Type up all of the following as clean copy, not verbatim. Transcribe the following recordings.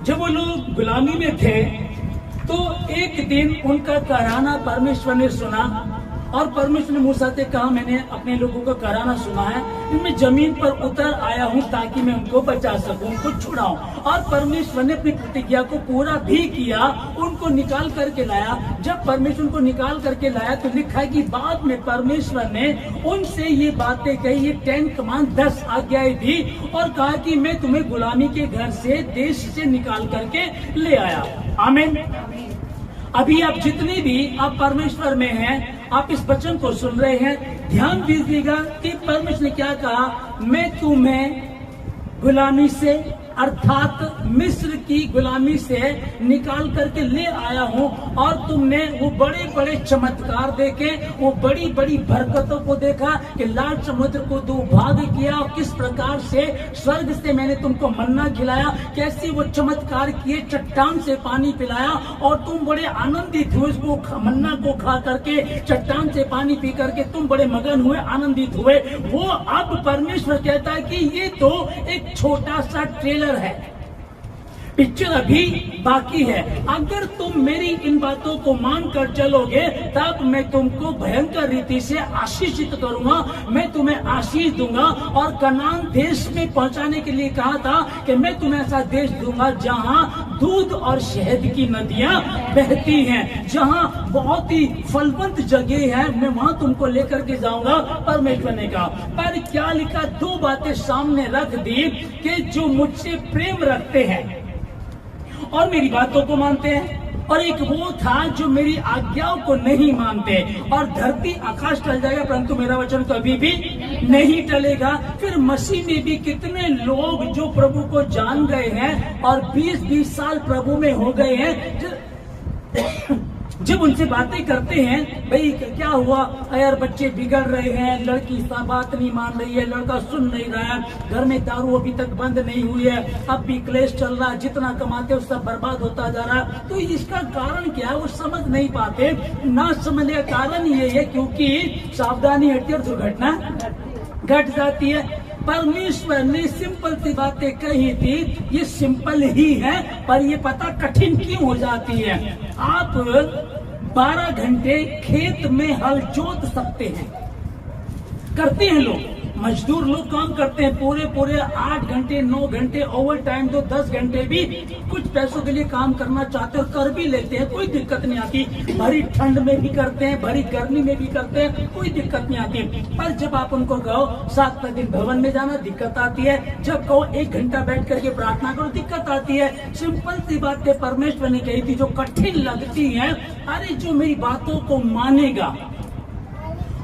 जब वो लोग गुलामी में थे तो एक दिन उनका कराना परमेश्वर ने सुना और परमेश्वर ने मूसा से कहा, मैंने अपने लोगों का कराना सुना है, मैं जमीन पर उतर आया हूँ ताकि मैं उनको बचा सकूं, उनको छुड़ाऊं। और परमेश्वर ने अपनी प्रतिज्ञा को पूरा भी किया, उनको निकाल करके लाया। जब परमेश्वर उनको निकाल करके लाया तो लिखा है कि बाद में परमेश्वर ने उनसे ये बातें कही, ये 10 कमांड 10 आज्ञाएं दी और कहा कि मैं तुम्हें गुलामी के घर से, देश से निकाल करके ले आया। आमीन। अभी आप जितने भी आप परमेश्वर में हैं, आप इस वचन को सुन रहे हैं, ध्यान दीजिएगा कि परमेश्वर ने क्या कहा, मैं तुम्हें गुलामी से अर्थात मिस्र की गुलामी से निकाल करके ले आया हूँ और तुमने वो बड़े बड़े चमत्कार देखे, वो बड़ी बड़ी बरकतों को देखा कि लाल समुद्र को 2 भाग किया और किस प्रकार से स्वर्ग से मैंने तुमको मन्ना खिलाया, कैसे वो चमत्कार किए, चट्टान से पानी पिलाया और तुम बड़े आनंदित हुए उसको मन्ना को खा करके, चट्टान से पानी पी करके तुम बड़े मगन हुए, आनंदित हुए। वो अब परमेश्वर कहता है कि ये तो एक छोटा सा ट्रेलर है, पिक्चर अभी बाकी है। अगर तुम मेरी इन बातों को मानकर चलोगे तब मैं तुमको भयंकर रीति से आशीषित करूंगा, मैं तुम्हें आशीष दूंगा। और कनान देश में पहुंचाने के लिए कहा था कि मैं तुम्हें ऐसा देश दूंगा जहां दूध और शहद की नदियां बहती हैं, जहां बहुत ही फलवंत जगह है, मैं वहां तुमको लेकर के जाऊंगा, परमेश्वर ने कहा। पर क्या लिखा, 2 बातें सामने रख दी कि जो मुझसे प्रेम रखते हैं और मेरी बातों को मानते हैं, और एक वो था जो मेरी आज्ञाओं को नहीं मानते। और धरती आकाश टल जाएगा परंतु मेरा वचन कभी भी नहीं टलेगा। फिर मसीह में भी कितने लोग जो प्रभु को जान गए हैं और 20-20 साल प्रभु में हो गए हैं, जब उनसे बातें करते हैं, भाई क्या हुआ यार, बच्चे बिगड़ रहे हैं, लड़की बात नहीं मान रही है, लड़का सुन नहीं रहा है, घर में दारू अभी तक बंद नहीं हुई है, अब भी क्लेश चल रहा है, जितना कमाते हैं उसका बर्बाद होता जा रहा है, तो इसका कारण क्या है वो समझ नहीं पाते। ना समझने का कारण ये है क्योंकि सावधानी हटती और दुर्घटना घट जाती है। परमेश्वर ने सिंपल सी बातें कही थी, ये सिंपल ही है पर ये पता कठिन क्यों हो जाती है। आप 12 घंटे खेत में हल जोत सकते हैं, करते हैं लोग, मजदूर लोग काम करते हैं पूरे 8 घंटे 9 घंटे ओवर टाइम तो 10 घंटे भी कुछ पैसों के लिए काम करना चाहते हैं और कर भी लेते हैं, कोई दिक्कत नहीं आती। भरी ठंड में भी करते हैं, भरी गर्मी में भी करते हैं, कोई दिक्कत नहीं आती। पर जब आप उनको कहो 7 दिन भवन में जाना, दिक्कत आती है। जब कहो 1 घंटा बैठ करके प्रार्थना करो, दिक्कत आती है। सिंपल सी बातें परमेश्वर ने कही थी जो कठिन लगती है, अरे जो मेरी बातों को मानेगा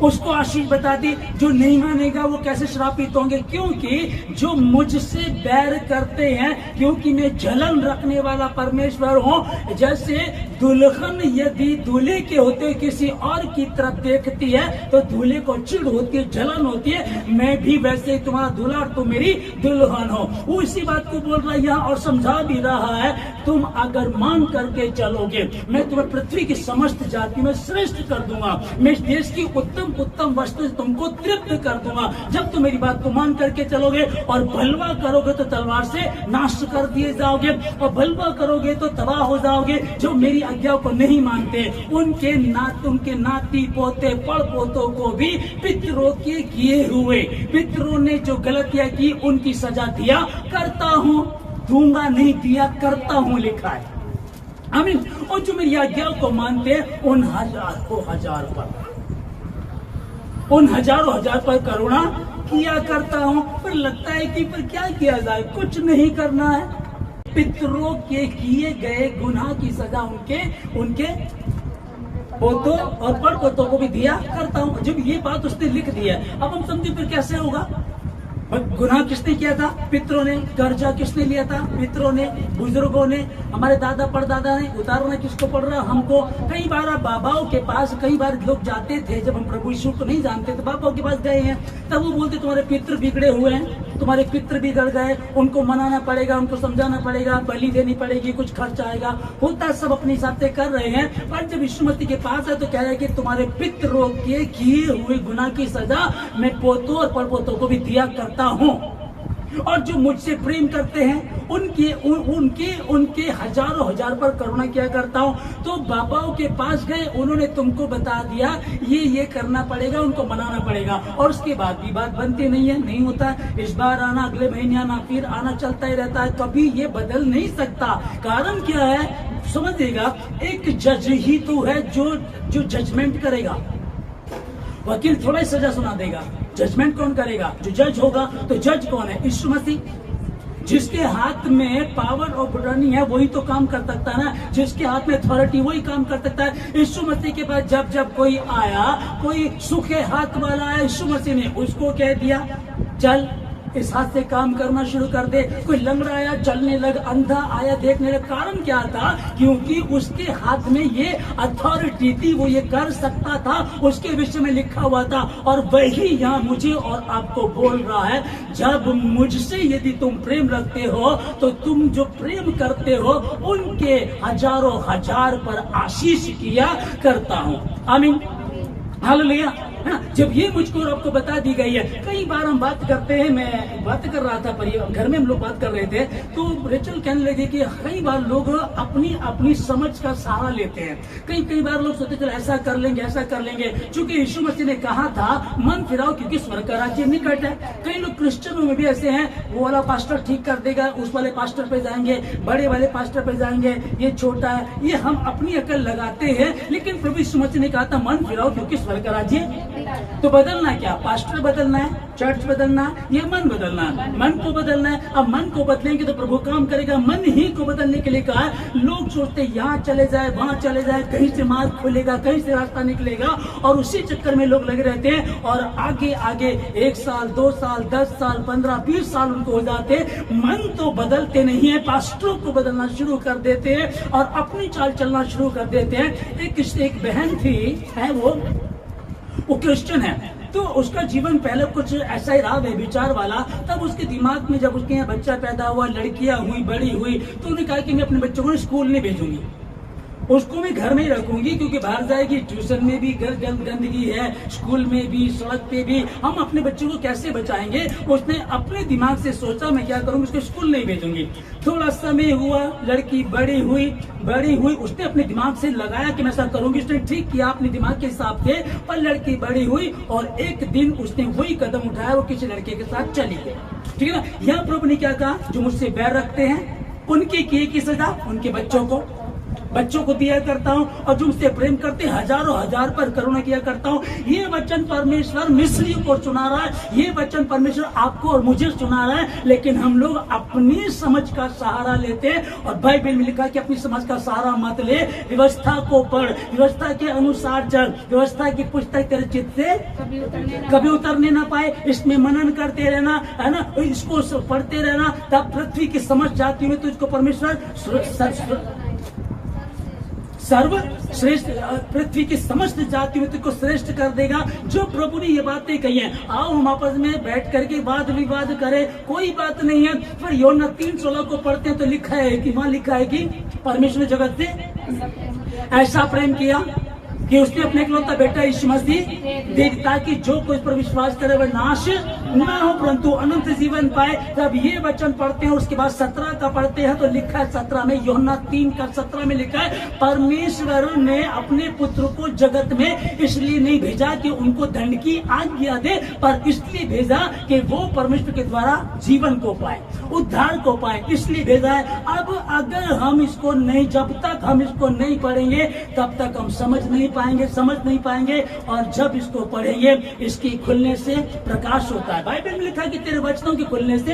उसको आशीष बता दी, जो नहीं मानेगा वो कैसे श्रापित होंगे। क्योंकि जो मुझसे बैर करते हैं, क्योंकि मैं जलन रखने वाला परमेश्वर हूँ। जैसे दुल्हन यदि दूल्हे के होते किसी और की तरफ देखती है तो दूल्हे को चिढ़ होती है, जलन होती है, मैं भी वैसे ही तुम्हारा दूल्हा, तुम मेरी दुल्हन हो। वो इसी बात को बोल रहा है यहाँ और समझा भी रहा है, तुम अगर मान करके चलोगे मैं तुम्हें पृथ्वी की समस्त जाति में श्रेष्ठ कर दूंगा, मैं इस देश की उत्तम वस्तु तुमको तृप्त कर दूंगा। जब तुम मेरी बात को मान करके चलोगे और भलवा करोगे तो तलवार से नाश कर दिए जाओगे, और भलवा करोगे तो तबाह हो जाओगे। जो मेरी आज्ञा को नहीं मानते उनके नाती पोते पड़ पोतों को भी पितरों के किए हुए, पितरों ने जो गलतियां की उनकी सजा दिया करता हूँ, दूंगा नहीं दिया करता हूँ, लिखा है। आमीन। और जो मेरी आज्ञाओं को मानते हैं उन हजारों हजार पर करुणा किया करता हूँ। पर लगता है कि पर क्या किया जाए, कुछ नहीं करना है। पितरों के किए गए गुनाह की सजा उनके पोतों और बड़ पोतों को भी दिया करता हूँ। जब ये बात उसने लिख दी है, अब हम समझे फिर कैसे होगा। गुनाह किसने किया था? पितरों ने। कर्जा किसने लिया था? पितरों ने, बुजुर्गों ने, हमारे दादा परदादा ने। उतारना किसको पड़ रहा? हमको। कई बार आप बाबाओं के पास, कई बार लोग जाते थे जब हम प्रभु यीशु को नहीं जानते तो बाबाओं के पास गए हैं, तब वो बोलते तुम्हारे पितृ बिगड़े हुए हैं, तुम्हारे पितृ बिगड़ गए, उनको मनाना पड़ेगा, उनको समझाना पड़ेगा, बलि देनी पड़ेगी, कुछ खर्च आएगा। होता सब अपने हिसाब से कर रहे हैं, पर जब यीशु मसीह के पास है तो कह रहे हैं कि तुम्हारे पितरों के किए हुए गुनाह की सजा मैं पोतों और परपोतों को भी दिया करता हूँ। और जो मुझसे प्रेम करते हैं उनके हजारों हजार पर करुणा किया करता हूँ। तो बाबाओं के पास गए, उन्होंने तुमको बता दिया ये करना पड़ेगा, उनको मनाना पड़ेगा, और उसके बाद भी बात बनती नहीं है, नहीं होता। इस बार आना, अगले महीने आना, फिर आना चलता ही रहता है, कभी ये बदल नहीं सकता। कारण क्या है समझिएगा, एक जज ही तो है जो जजमेंट करेगा। वकील थोड़ा ही सजा सुना देगा, जजमेंट कौन करेगा? जो जज होगा। तो जज कौन है? यीशु मसीह। जिसके हाथ में पावर ऑफ अटॉर्नी है वही तो काम कर सकता है ना, जिसके हाथ में अथॉरिटी वही काम कर सकता है। यीशु मसीह के पास जब कोई आया, कोई सूखे हाथ वाला आया, यीशु मसीह ने उसको कह दिया चल इस हाथ से काम करना शुरू कर दे। कोई लंगड़ा आया चलने लग, अंधा आया देखने लग। कारण क्या था? क्योंकि उसके हाथ में ये अथॉरिटी थी, वो ये कर सकता था, उसके विषय में लिखा हुआ था। और वही यहाँ मुझे और आपको बोल रहा है, जब मुझसे यदि तुम प्रेम रखते हो तो तुम जो प्रेम करते हो उनके हजारों हजार पर आशीष किया करता हूँ। आमीन, हालेलुया। जब ये मुझको और आपको बता दी गई है, कई बार हम बात करते हैं, मैं बात कर रहा था परिवार घर में, हम लोग बात कर रहे थे, तो रेचल कहने लगे कि कई बार लोग अपनी समझ का सहारा लेते हैं। कई बार लोग सोचते चलो ऐसा कर लेंगे, ऐसा कर लेंगे, क्योंकि यीशु मसीह ने कहा था मन फिराओ क्योंकि स्वर्ग का राज्य निकट है। कई लोग क्रिश्चियनों में भी ऐसे हैं, वो वाला पास्टर ठीक कर देगा, उस वाले पास्टर पे जाएंगे, बड़े वाले पास्टर पे जाएंगे, ये छोटा है, ये हम अपनी अकल लगाते हैं। लेकिन प्रभु यीशु मसीह ने कहा था मन फिराओ क्योंकि स्वर्ग का राज्य। तो बदलना क्या? पास्टर बदलना है, चर्च बदलना है, ये मन बदलना है, मन को बदलना है। अब मन को बदलेंगे तो प्रभु काम करेगा। मन ही को बदलने के लिए कहा है। लोग सोचते यहाँ चले जाए, वहां चले जाए, कहीं से मार्ग खुलेगा, कहीं से रास्ता निकलेगा, और उसी चक्कर में लोग लगे रहते हैं। और आगे 1 साल, 2 साल, 10 साल, 15, 20 साल उनको हो जाते, मन तो बदलते नहीं है, पास्टरों को बदलना शुरू कर देते हैं और अपनी चाल चलना शुरू कर देते हैं। एक बहन थी, है वो क्रिश्चियन है, तो उसका जीवन पहले कुछ ऐसा ही रहा, व्यभिचार वाला। तब उसके दिमाग में जब उसके यहाँ बच्चा पैदा हुआ, लड़कियां हुई, बड़ी हुई, तो उन्होंने कहा कि मैं अपने बच्चों को स्कूल नहीं भेजूंगी, उसको मैं घर में ही रखूंगी, क्योंकि बाहर जाएगी, ट्यूशन में भी गंदगी है, स्कूल में भी, सड़क पे भी, हम अपने बच्चों को कैसे बचाएंगे। उसने अपने दिमाग से सोचा मैं क्या करूंगी, उसको स्कूल नहीं भेजूंगी। थोड़ा समय हुआ, लड़की बड़ी हुई, उसने अपने दिमाग से लगाया कि मैं ऐसा करूंगी, उसने ठीक किया अपने दिमाग के हिसाब से, पर लड़की बड़ी हुई और एक दिन उसने वही कदम उठाया, वो किसी लड़के के साथ चली गई। ठीक है ना। यहाँ प्रभु ने क्या कहा, जो मुझसे बैर रखते हैं उनकी किए की सजा उनके बच्चों को दिया करता हूँ, और जो मुझसे प्रेम करते हैं हजारों हजार पर करुणा किया करता हूँ। ये वचन परमेश्वर मिस्रियों को सुना रहा है, ये वचन परमेश्वर आपको और मुझे सुना रहा है। लेकिन हम लोग अपनी समझ का सहारा लेते हैं, और बाइबल में लिखा है कि अपनी समझ का सहारा मत ले, व्यवस्था को पढ़, व्यवस्था के अनुसार चल, व्यवस्था की पुस्तक तेरे चित्त से कभी उतरने ना पाए, इसमें मनन करते रहना, है ना, इसको पढ़ते रहना, तब पृथ्वी की समझ जाती हुई तुझको परमेश्वर सर्वश्रेष्ठ, पृथ्वी की समस्त जाति में तुझको श्रेष्ठ कर देगा। जो प्रभु ने ये बातें कही हैं, आओ हम आपस में बैठ करके वाद विवाद करें, कोई बात नहीं है। पर यूहन्ना 3:16 को पढ़ते हैं तो लिखा है कि वहां लिखा है कि परमेश्वर जगत से ऐसा प्रेम किया कि उसने अपने इकलौता बेटा यीशु मसीह दे, ताकि जो कोई पर विश्वास करे वह नाश न हो परंतु अनंत जीवन पाए। तब ये वचन पढ़ते हैं, उसके बाद 17 का पढ़ते हैं तो लिखा है 17 में, यूहन्ना 3:17 में लिखा है, परमेश्वर ने अपने पुत्र को जगत में इसलिए नहीं भेजा कि उनको दंड की आज्ञा दे, पर इसलिए भेजा कि वो परमेश्वर के द्वारा जीवन को पाए, उद्धार को पाए, इसलिए भेजा है। अब अगर हम इसको नहीं, जब तक हम इसको नहीं पढ़ेंगे तब तक हम समझ नहीं पाएंगे, और जब इसको पढ़ेंगे इसके खुलने से प्रकाश होता है। बाइबल में लिखा है कि तेरे वचनों के खुलने से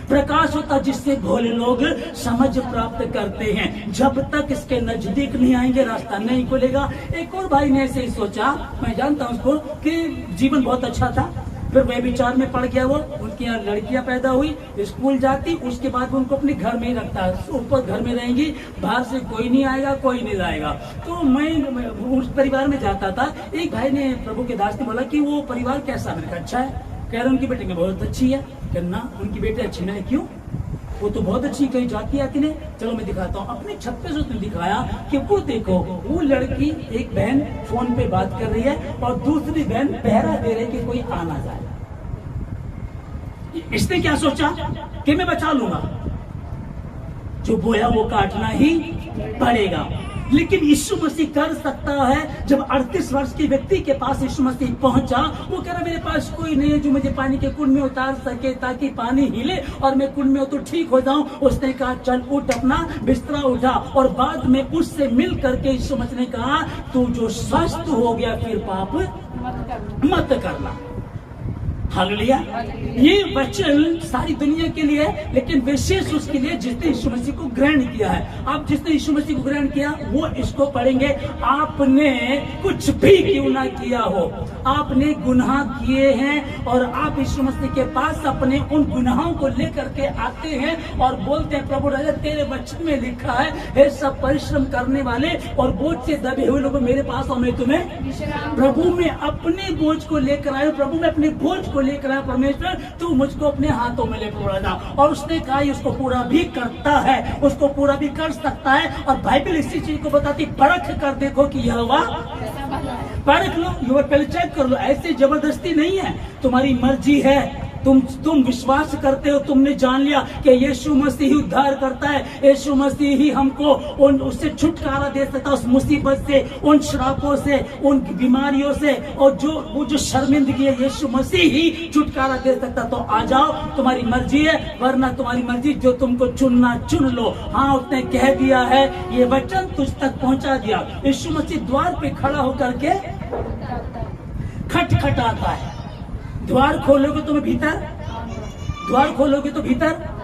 प्रकाश होता, जिससे भोले लोग समझ प्राप्त करते हैं। जब तक इसके नजदीक नहीं आएंगे रास्ता नहीं खुलेगा। एक और भाई ने ऐसे ही सोचा, मैं जानता हूं उसको, कि जीवन बहुत अच्छा था, फिर वह विचार में पड़ गया, वो उनकी यहाँ लड़कियां पैदा हुई, स्कूल जाती, उसके बाद उनको अपने घर में ही रखता, ऊपर घर में रहेंगी, बाहर से कोई नहीं आएगा, कोई नहीं जाएगा। तो मैं उस परिवार में जाता था। एक भाई ने, प्रभु के दास ने बोला कि वो परिवार कैसा? मैंने कहा अच्छा है। कह रहे उनकी बेटी में बहुत अच्छी है। कहना उनकी बेटी अच्छी नहीं, क्यों? वो तो बहुत अच्छी कहीं जाती आती ने। चलो मैं दिखाता हूँ। अपने छत पे से उसने दिखाया कि वो देखो, वो लड़की, एक बहन फोन पे बात कर रही है और दूसरी बहन पहरा दे रही है कि कोई आ ना जाए। इसने क्या सोचा कि मैं बचा लूंगा, जो बोया वो काटना ही पड़ेगा। लेकिन यीशु मसीह कर सकता है। जब 38 वर्ष के व्यक्ति के पास यीशु मसीह पहुंचा, वो कह रहा मेरे पास कोई नहीं है जो मुझे पानी के कुंड में उतार सके ताकि पानी हिले और मैं कुंड में तो ठीक हो जाऊं। उसने कहा चल उठ, अपना बिस्तरा उठा, और बाद में उससे मिल करके यीशु मसीह ने कहा तू जो स्वस्थ हो गया फिर पाप मत करना। हालेलुया। ये वचन सारी दुनिया के लिए है, लेकिन विशेष उसके लिए जिसने यीशु मसीह को ग्रहण किया है। आप जिसने यीशु मसीह को ग्रहण किया वो इसको पढ़ेंगे। आपने कुछ भी क्यों ना किया हो, आपने गुनाह किए हैं और आप यीशु मसीह के पास अपने उन गुनाहों को लेकर के आते हैं और बोलते हैं प्रभु राजा तेरे वचन में लिखा है हे सब परिश्रम करने वाले और बोझ से दबे हुए लोग मेरे पास और मैं तुम्हें प्रभु में अपने बोझ को लेकर आए, प्रभु में अपने बोझ को लेकर आया परमेश्वर तू मुझको अपने हाथों में ले प्रभु राजा। और उसने कहा उसको पूरा भी करता है, उसको पूरा भी कर सकता है। और बाइबल इसी चीज को बताती, परख कर देखो कि यहोवा, परख लो, ये पहले चेक कर लो। ऐसे जबरदस्ती नहीं है, तुम्हारी मर्जी है, तुम विश्वास करते हो, तुमने जान लिया कि यीशु मसीह ही उद्धार करता है, यीशु मसीह ही हमको उससे छुटकारा दे सकता है, उस मुसीबत से, उन श्रापों से, उन बीमारियों से, और वो जो शर्मिंदगी है यीशु मसीह ही छुटकारा दे सकता। तो आ जाओ, तुम्हारी मर्जी है, वरना तुम्हारी मर्जी जो तुमको चुनना चुन लो। हाँ उसने कह दिया है, ये वचन तुझ तक पहुंचा दिया। यीशु मसीह द्वार पे खड़ा होकर के खटखटाता है। द्वार खोलोगे तो मैं भीतर, द्वार खोलोगे तो भीतर,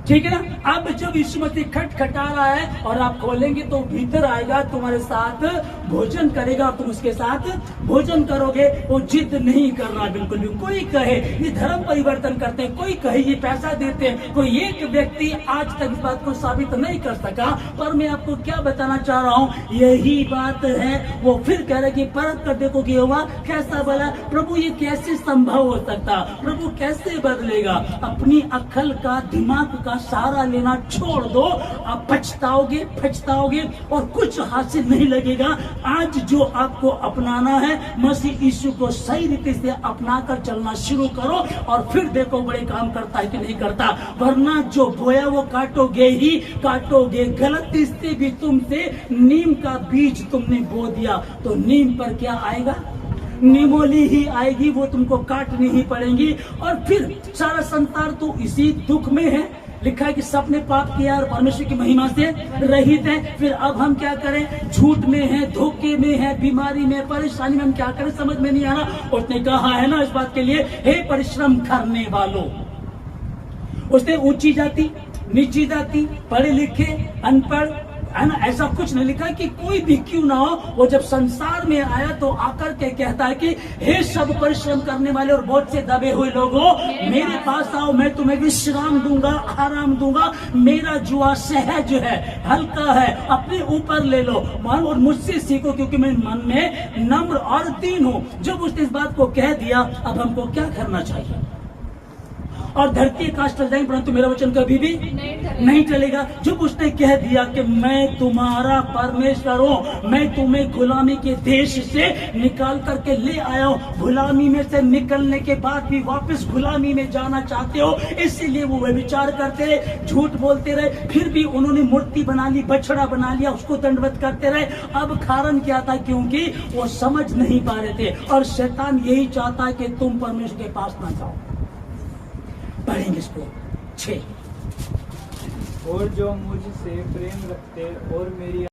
ठीक है ना। अब जब यीशु मसीह खटखटा रहा है और आप खोलेंगे तो भीतर आएगा, तुम्हारे साथ भोजन करेगा, तुम उसके साथ भोजन करोगे। वो जिद नहीं करना बिल्कुल भी। कोई कहे ये धर्म परिवर्तन करते हैं, कोई कहे ये पैसा देते हैं, कोई एक व्यक्ति आज तक इस बात को साबित नहीं कर सका। पर मैं आपको क्या बताना चाह रहा हूँ, यही बात है। वो फिर कह रहे कि परख कर देखो कि होगा कैसा भला। प्रभु ये कैसे संभव हो सकता, प्रभु कैसे बदलेगा। अपनी अक्ल का, दिमाग का सहारा लेना छोड़ दो, आप पछताओगे और कुछ हासिल नहीं लगेगा। आज जो आपको अपनाना है, मसीह यीशु को सही रीति से अपना कर चलना शुरू करो और फिर देखो बड़े काम करता है कि नहीं करता। वरना जो बोया वो काटोगे ही काटोगे। गलती से भी तुमसे नीम का बीज तुमने बो दिया तो नीम पर क्या आएगा, निमोली ही आएगी, वो तुमको काटनी ही पड़ेगी। और फिर सारा संसार तो इसी दुख में है। लिखा है कि सबने पाप किया और परमेश्वर की महिमा से रहित है। फिर अब हम क्या करें, झूठ में है, धोखे में है, बीमारी में, परेशानी में हम क्या करें, समझ में नहीं आ रहा। उसने कहा है ना इस बात के लिए, हे परिश्रम करने वालों। उसने ऊंची जाति, नीची जाति, पढ़े लिखे, अनपढ़, है ना, ऐसा कुछ नहीं लिखा कि कोई भी क्यों ना हो। वो जब संसार में आया तो आकर के कहता है कि हे सब परिश्रम करने वाले और बोझ से दबे हुए लोगों मेरे पास आओ, मैं तुम्हें विश्राम दूंगा, आराम दूंगा। मेरा जुआ सहज है, हल्का है, अपने ऊपर ले लो और मुझसे सीखो क्योंकि मैं मन में नम्र और दीन हूं। जब उसने इस बात को कह दिया, अब हमको क्या करना चाहिए। और धरती आकाश टल जाएंगे परंतु मेरा वचन कभी भी नहीं टलेगा। जब उसने कह दिया कि मैं तुम्हारा परमेश्वर हूँ, मैं तुम्हें गुलामी के देश से निकाल करके ले आया हूँ, गुलामी में से निकलने के बाद भी वापस गुलामी में जाना चाहते हो, इसीलिए वो विचार करते रहे, झूठ बोलते रहे। फिर भी उन्होंने मूर्ति बना ली, बछड़ा बना लिया, उसको दंडवत करते रहे। अब कारण क्या था, क्योंकि वो समझ नहीं पा रहे थे। और शैतान यही चाहता है कि तुम परमेश्वर के पास ना जाओ। पढ़ेंगे इसको 6। और जो मुझसे प्रेम रखते और मेरी